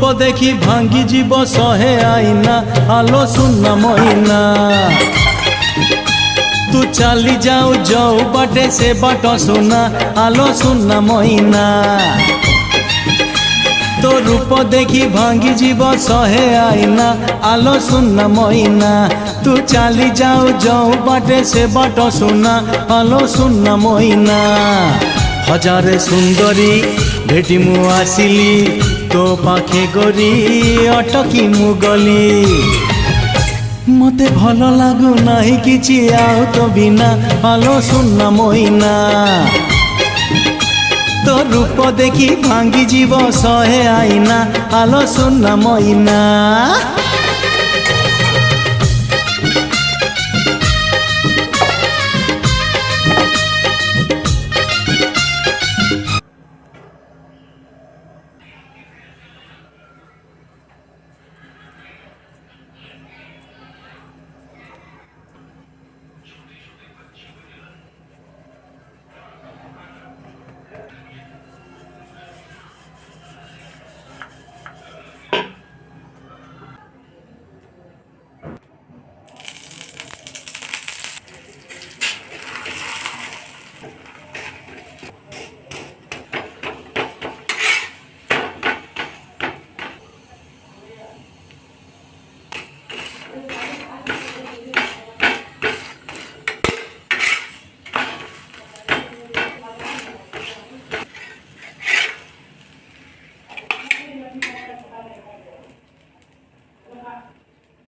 रूप देखी भांगी जीव सहे आईना आलो सुना मोइना तू चली जाऊ जाऊ बाटे से बाट सुना आलो सुना मोइना तो रूप देखी भांगी जीव सहे आईना आलो सुना मोइना तू चली जाऊ जाऊ बाटे से बाट सुना आलो सुना मोइना हजारे सुंदरी भेटी मु आसिली तो पाखे गरी अटकी मु गली मते भल लागू नाही किछि आउ तो बिना आलो सुना मोइना तो रूप देखी भांगी जीव सहे आईना आलो सुना मोइना।